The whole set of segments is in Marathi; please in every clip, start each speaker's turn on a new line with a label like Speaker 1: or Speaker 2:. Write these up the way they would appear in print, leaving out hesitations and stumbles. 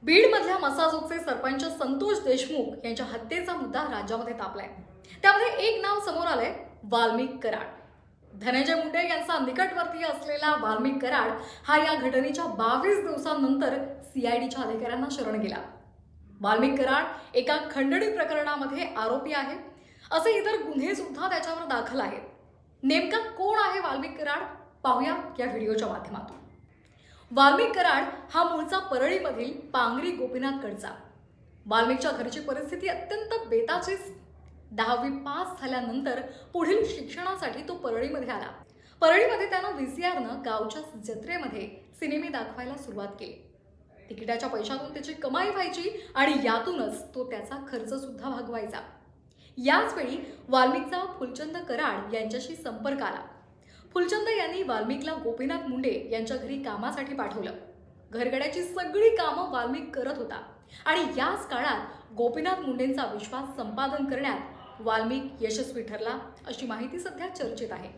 Speaker 1: बीडमधल्या मसाजोगचे सरपंच संतोष देशमुख यांच्या हत्येचा मुद्दा राज्यामध्ये तापलाय। त्यामध्ये एक नाव समोर आलंय, वाल्मिक कराड। धनंजय मुंडे यांचा निकटवर्तीय असलेला वाल्मिक कराड हा या घटनेच्या 22 दिवसांनंतर सीआयडीच्या अधिकाऱ्यांना शरण गेला। वाल्मिक कराड एका खंडणी प्रकरणामध्ये आरोपी आहे, असे इतर गुन्हे सुद्धा त्याच्यावर दाखल आहेत। नेमका कोण आहे वाल्मिक कराड, पाहूया या व्हिडिओच्या माध्यमातून। वाल्मिक कराड हा मूळचा परळीमधील पांगरी गोपीनाथकडचा। वाल्मिकच्या घरची परिस्थिती अत्यंत बेताचीच। 10वी पास झाल्यानंतर पुढील शिक्षणासाठी तो परळीमध्ये आला। परळीमध्ये त्यानं व्हीसीआरनं गावच्या जत्रेमध्ये सिनेमे दाखवायला सुरुवात केली। तिकिटाच्या पैशातून त्याची कमाई व्हायची आणि यातूनच तो त्याचा खर्च सुद्धा भागवायचा। याच वेळी वाल्मिकचा फुलचंद कराड यांच्याशी संपर्क आला। फुलचंद यांनी वाल्मिकला गोपीनाथ मुंडे यांच्या घरी कामासाठी पाठवलं। घरगड्याची सगळी कामं वाल्मिक करत होता आणि याच काळात गोपीनाथ मुंडेंचा विश्वास संपादन करण्यात वाल्मिक यशस्वी ठरला, अशी माहिती सध्या चर्चेत आहे।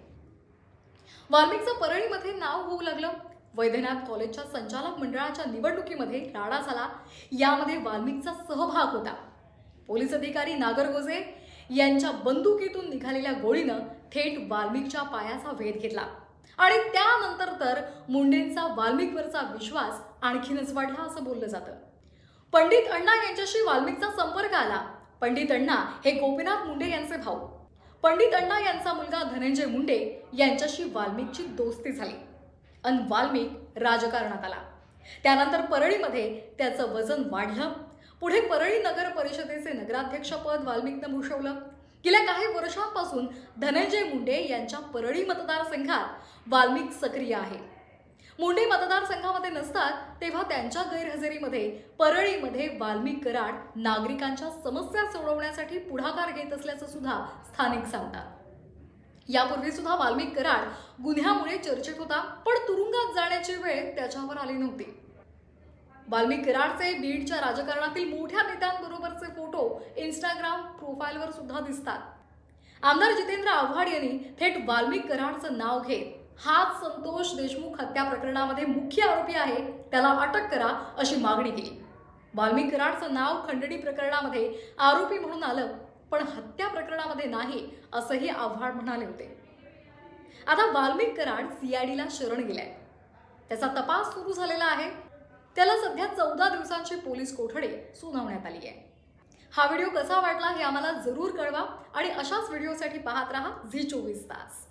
Speaker 1: वाल्मिकचं परळीमध्ये नाव होऊ लागलं। वैद्यनाथ कॉलेजच्या संचालक मंडळाच्या निवडणुकीमध्ये राडा झाला, यामध्ये वाल्मिकचा सहभाग होता। पोलीस अधिकारी नागरगोजे यांच्या बंदुकीतून निघालेल्या गोळीनं थेट वाल्मिकच्या पायाचा वेध घेतला आणि त्यानंतर तर मुंडेंचा वाल्मिकवरचा विश्वास आणखीनच वाढला, असं बोललं जातं। पंडित अण्णा यांच्याशी वाल्मिकचा संपर्क आला। पंडित अण्णा हे गोपीनाथ मुंडे यांचे भाऊ। पंडित अण्णा यांचा मुलगा धनंजय मुंडे यांच्याशी वाल्मिकची दोस्ती झाली आणि वाल्मिक राजकारणात आला। त्यानंतर परळीमध्ये त्याचं वजन वाढलं। पुढे परळी नगर परिषदेचे नगराध्यक्षपद वाल्मिकनं भूषवलं। गेल्या काही वर्षांपासून धनंजय मुंडे यांच्या परळी मतदारसंघात वाल्मिक सक्रिय आहे। मुंडे मतदारसंघामध्ये नसतात तेव्हा त्यांच्या गैरहजेरीमध्ये परळीमध्ये वाल्मिक कराड नागरिकांच्या समस्या सोडवण्यासाठी पुढाकार घेत असल्याचं सुद्धा स्थानिक सांगतात। यापूर्वी सुद्धा वाल्मिक कराड गुन्ह्यामुळे चर्चेत होता, पण तुरुंगात जाण्याची वेळ त्याच्यावर आली नव्हती। वाल्मिक कराडचे बीडच्या राजकारणातील मोठ्या नेत्यांबरोबरचे फोटो इंस्टाग्राम प्रोफाईलवर सुद्धा दिसतात। आमदार जितेंद्र आव्हाड यांनी थेट वाल्मिक कराडचं नाव घेत हाच संतोष देशमुख हत्या प्रकरणामध्ये मुख्य आरोपी आहे, त्याला अटक करा, अशी मागणी केली। वाल्मिक कराडचं नाव खंडणी प्रकरणामध्ये आरोपी म्हणून आलं, पण हत्या प्रकरणामध्ये नाही, असंही आव्हाड म्हणाले होते। आता वाल्मिक कराड सीआयडीला शरण गेलाय। त्याचा तपास सुरू झालेला आहे। त्याला सध्या 14 दिवसांची पोलीस कोठडी सुनावण्यात आली आहे। हा व्हिडिओ कसा वाटला हे आम्हाला जरूर कळवा आणि अशाच व्हिडिओसाठी पाहत रहा झी 24 तास।